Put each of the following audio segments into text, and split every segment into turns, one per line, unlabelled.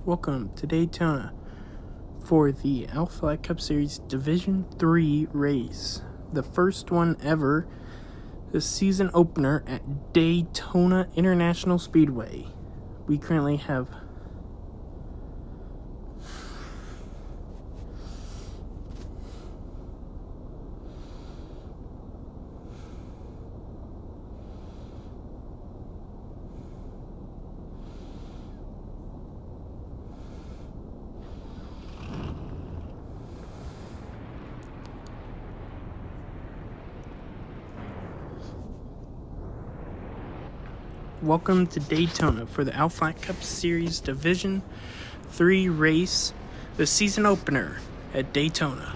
Welcome to Daytona for the Alpha Cup Series Division 3 race. The first one ever, the season opener at Daytona International Speedway. We currently have Welcome to Daytona for the Alpha Cup Series Division 3 race, the season opener at Daytona.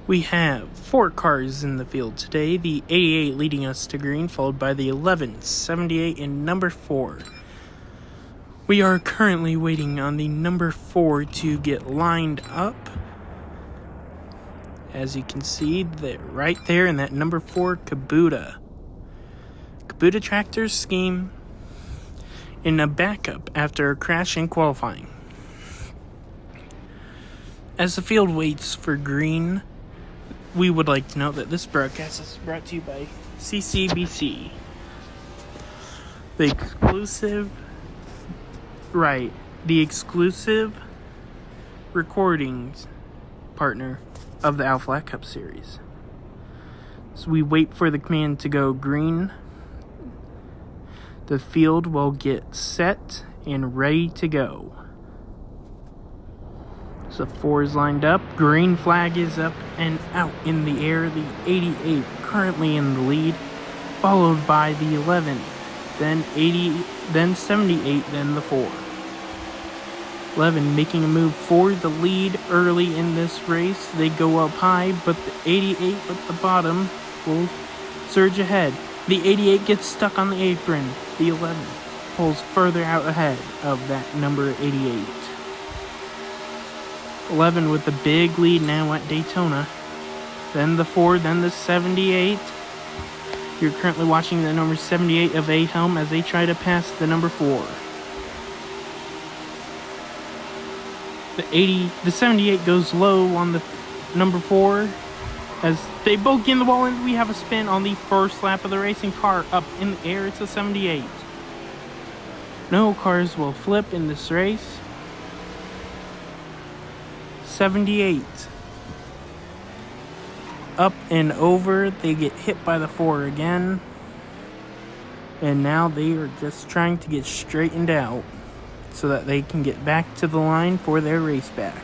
We have 4 cars in the field today, the 88 leading us to green, followed by the 11, 78, and number 4. We are currently waiting on the number 4 to get lined up. As you can see, that right there in that number 4 Kubota tractor scheme in a backup after a crash in qualifying. As the field waits for green, we would like to note that this broadcast is brought to you by CCBC, the exclusive recordings partner of the Alpha Cup Series. So we wait for the command to go green. The field will get set and ready to go. So 4 is lined up. Green flag is up and out in the air. The 88 currently in the lead, followed by the 11, then 80, then 78, then the 4. 11 making a move for the lead early in this race. They go up high, but the 88 at the bottom will surge ahead. The 88 gets stuck on the apron. The 11 pulls further out ahead of that number 88. 11 with the big lead now at Daytona. Then the 4, then the 78. You're currently watching the number 78 of A-Helm as they try to pass the number 4. The 78 goes low on the number 4 as they both get in the wall, and we have a spin on the first lap of the racing car up in the air. It's a 78. No cars will flip in this race. 78 up and over. They get hit by the 4 again, and now they are just trying to get straightened out so that they can get back to the line for their race back.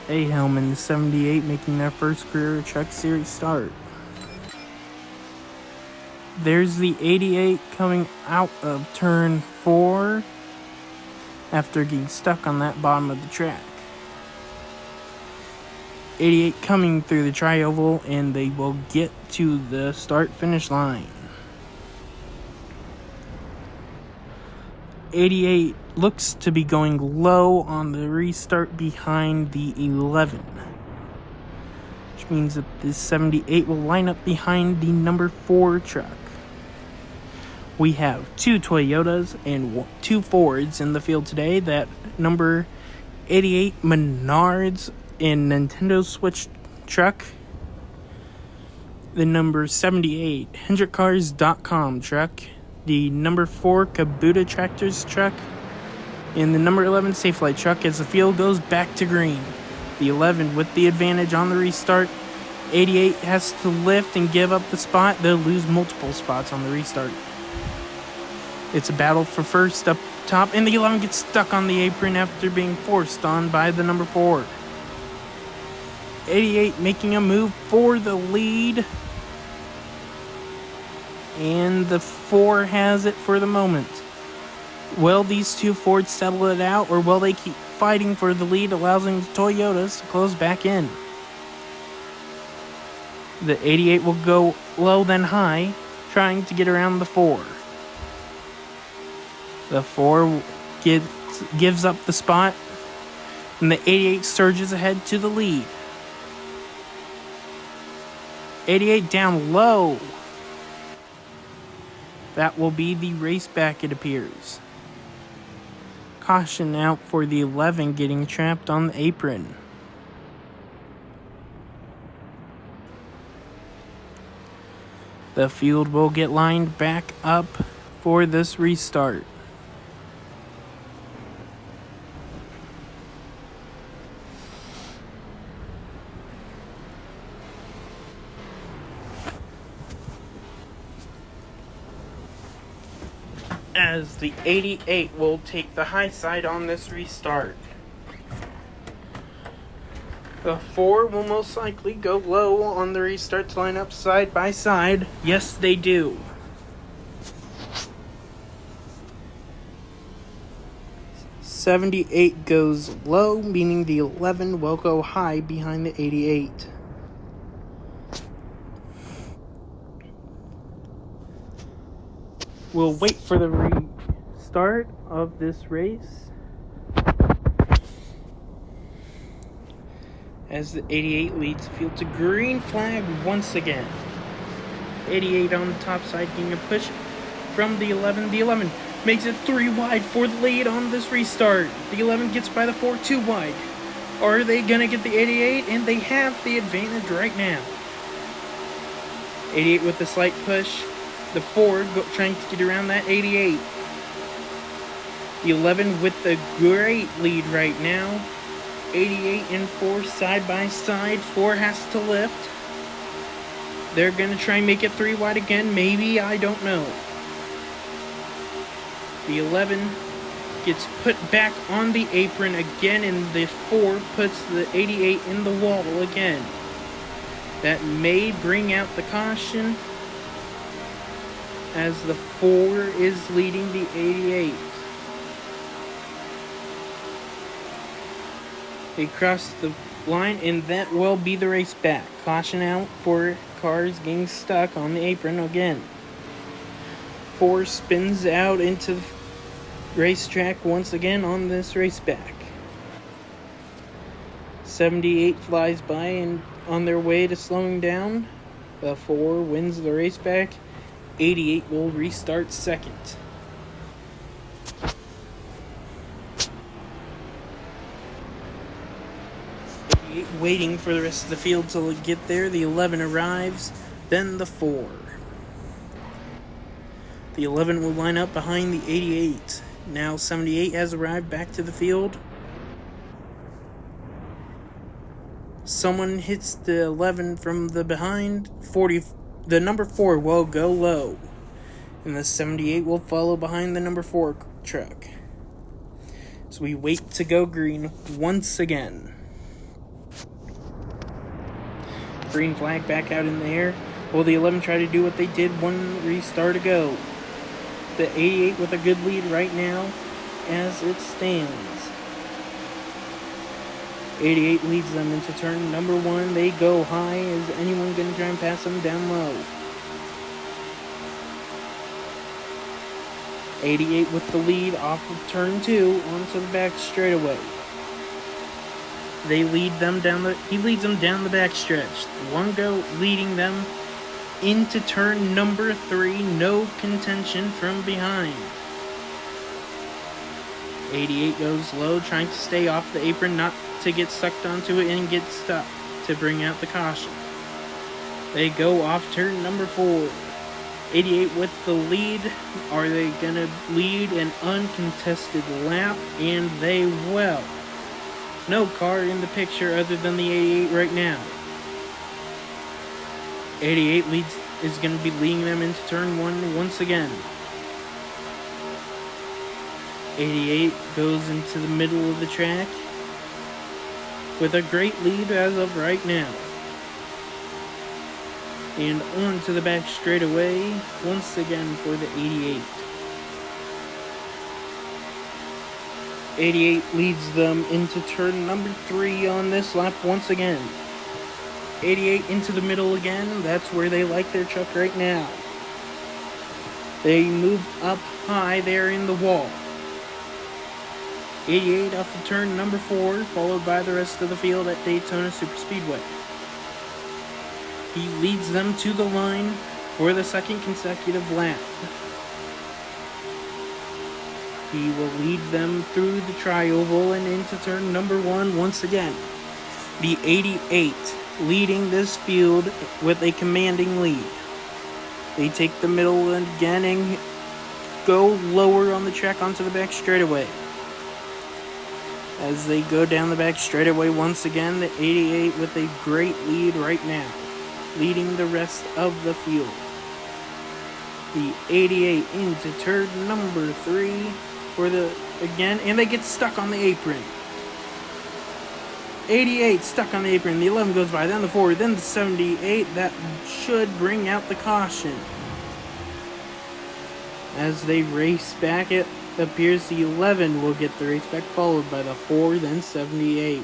A-Helm and the 78 making their first career Truck Series start. There's the 88 coming out of turn 4 after getting stuck on that bottom of the track. 88 coming through the tri-oval, and they will get to the start-finish line. 88 looks to be going low on the restart behind the 11, which means that the 78 will line up behind the number 4 truck. We have 2 Toyotas and 2 Fords in the field today. That number 88 Menards and Nintendo Switch truck. The number 78 HendrickCars.com truck. The number 4 Kubota Tractors truck, and the number 11 Safelite truck as the field goes back to green. The 11 with the advantage on the restart. 88 has to lift and give up the spot. They'll lose multiple spots on the restart. It's a battle for first up top, and the 11 gets stuck on the apron after being forced on by the number 4. 88 making a move for the lead, and the 4 has it for the moment. Will these 2 Fords settle it out, or will they keep fighting for the lead, allowing the Toyotas to close back in? The 88 will go low then high, trying to get around the 4. The 4 gives up the spot, and the 88 surges ahead to the lead. 88 down low. That will be the race back, it appears. Caution out for the 11 getting trapped on the apron. The field will get lined back up for this restart. As the 88 will take the high side on this restart. The 4 will most likely go low on the restart to line up side by side. Yes, they do. '78 goes low, meaning the 11 will go high behind the 88. We'll wait for the restart of this race. As the 88 leads the field to green flag once again. 88 on the top side getting a push from the 11. The 11 makes it 3 wide for the lead on this restart. The 11 gets by the 4 2 wide. Are they going to get the 88? And they have the advantage right now. 88 with the slight push. The 4 trying to get around that 88. The 11 with the great lead right now. 88 and 4 side by side. 4 has to lift. They're going to try and make it 3 wide again. Maybe, I don't know. The 11 gets put back on the apron again, and the 4 puts the 88 in the wall again. That may bring out the caution, as the 4 is leading the 88. They cross the line, and that will be the race back. Caution out for cars getting stuck on the apron again. 4 spins out into the racetrack once again on this race back. 78 flies by and on their way to slowing down. The 4 wins the race back. 88 will restart second. Waiting for the rest of the field to get there. The 11 arrives, then the 4. The 11 will line up behind the 88. Now 78 has arrived back to the field. Someone hits the 11 from the behind. The number 4 will go low, and the 78 will follow behind the number 4 truck. So we wait to go green once again. Green flag back out in the air. Will the 11 try to do what they did one restart ago? The 88 with a good lead right now as it stands. 88 leads them into turn number 1. They go high. Is anyone going to try and pass them down low? 88 with the lead off of turn 2 onto the back straightaway. He leads them down the back stretch. One go leading them into turn number 3. No contention from behind. 88 goes low, trying to stay off the apron, not to get sucked onto it and get stuck, to bring out the caution. They go off turn number 4. 88 with the lead. Are they going to lead an uncontested lap? And they will. No car in the picture other than the 88 right now. 88 is going to be leading them into turn 1 once again. 88 goes into the middle of the track with a great lead as of right now. And on to the back straightaway once again for the 88. 88 leads them into turn number 3 on this lap once again. 88 into the middle again. That's where they like their truck right now. They move up high there in the wall. 88 off of turn number 4, followed by the rest of the field at Daytona Superspeedway. He leads them to the line for the second consecutive lap. He will lead them through the tri-oval and into turn number 1 once again. The 88 leading this field with a commanding lead. They take the middle again and go lower on the track onto the back straightaway. As they go down the back straightaway once again, the 88 with a great lead right now, leading the rest of the field. The 88 into turn number 3 for and they get stuck on the apron. 88 stuck on the apron, the 11 goes by, then the 4, then the 78, that should bring out the caution. As they race back, it appears the 11 will get the race back, followed by the 4, then 78.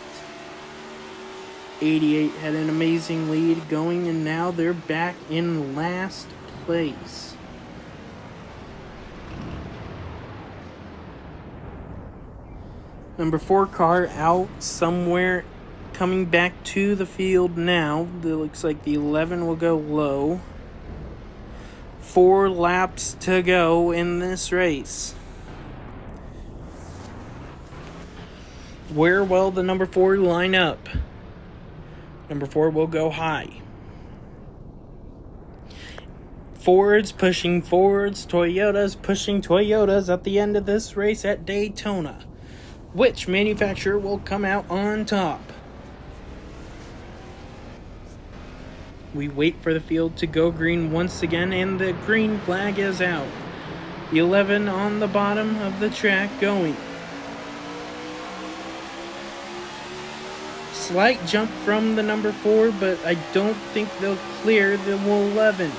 88 had an amazing lead going, and now they're back in last place. Number 4 car out somewhere, coming back to the field now. It looks like the 11 will go low. 4 laps to go in this race. Where will the number 4 line up? Number 4 will go high. Fords pushing Fords, Toyotas pushing Toyotas at the end of this race at Daytona. Which manufacturer will come out on top? We wait for the field to go green once again, and the green flag is out. The 11 on the bottom of the track going. Slight jump from the number 4, but I don't think they'll clear the 11.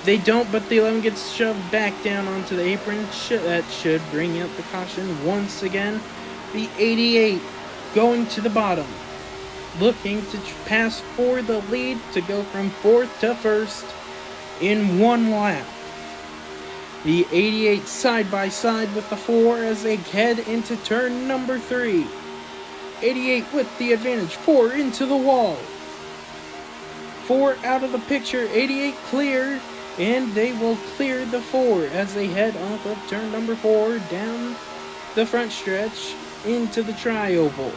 They don't, but the 11 gets shoved back down onto the apron. That should bring out the caution once again. The 88 going to the bottom, looking to pass for the lead to go from 4th to 1st in 1 lap. The 88 side by side with the 4 as they head into turn number 3. 88 with the advantage, 4 into the wall. 4 out of the picture, 88 clear, and they will clear the 4 as they head off of turn number 4 down the front stretch into the tri-oval.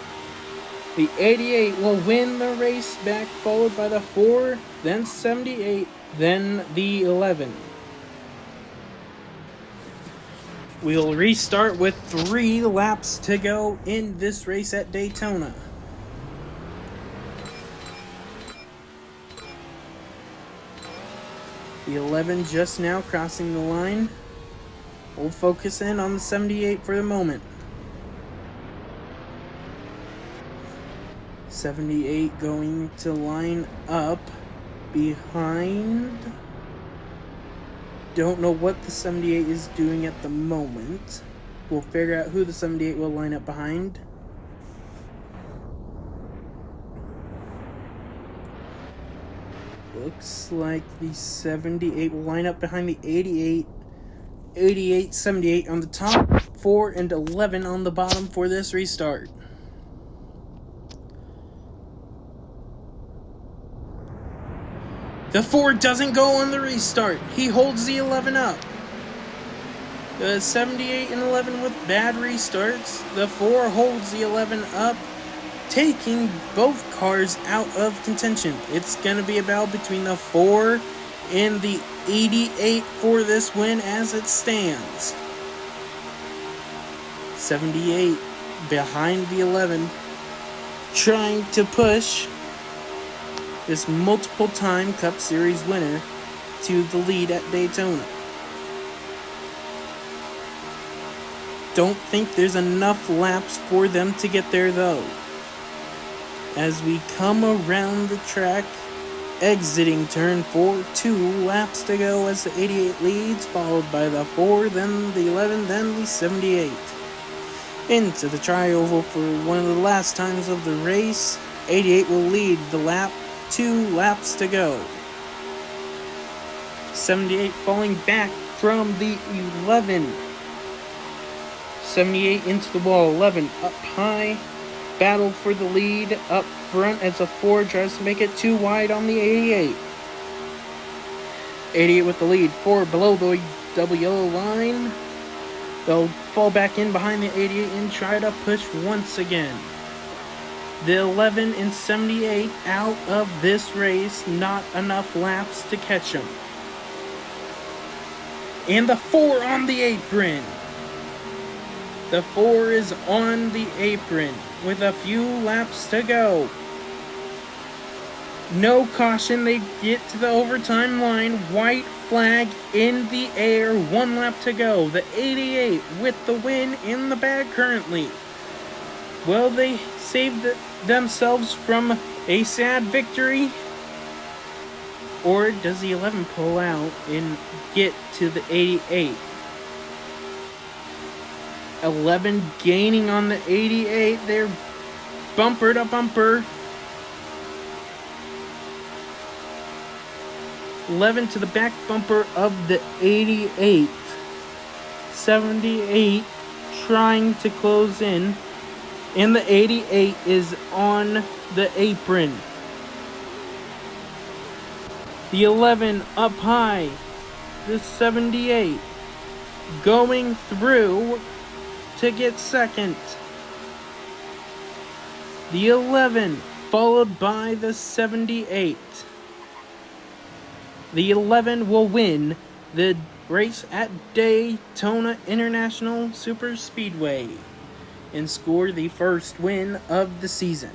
The 88 will win the race back, followed by the 4, then 78, then the 11. We'll restart with 3 laps to go in this race at Daytona. The 11 just now crossing the line. We'll focus in on the 78 for the moment. 78 going to line up behind. Don't know what the 78 is doing at the moment. We'll figure out who the 78 will line up behind. Looks like the 78 will line up behind the 88. 88, 78 on the top, 4 and 11 on the bottom for this restart. The 4 doesn't go on the restart. He holds the 11 up. The 78 and 11 with bad restarts. The 4 holds the 11 up, taking both cars out of contention. It's going to be a battle between the 4 and the 88 for this win as it stands. 78 behind the 11, trying to push this multiple-time Cup Series winner to the lead at Daytona. Don't think there's enough laps for them to get there though. As we come around the track, exiting turn 4, 2 laps to go as the 88 leads, followed by the 4, then the 11, then the 78. Into the tri-oval for one of the last times of the race. 88 will lead the lap, 2 laps to go. 78 falling back from the 11. 78 into the wall, 11 up high. Battle for the lead up front as a 4 tries to make it too wide on the 88. 88 with the lead. 4 below the double yellow line. They'll fall back in behind the 88 and try to push once again. The 11 and 78 out of this race. Not enough laps to catch them. And the 4 on the apron. The 4 is on the apron with a few laps to go. No caution, they get to the overtime line. White flag in the air, 1 lap to go. The 88 with the win in the bag currently. Will they save themselves from a sad victory? Or does the 11 pull out and get to the 88? 11 gaining on the 88. They're bumper to bumper. 11 to the back bumper of the 88. 78 trying to close in. And the 88 is on the apron. The 11 up high. The 78 going through to get second. The 11 followed by the 78. The 11 will win the race at Daytona International Super Speedway and score the first win of the season.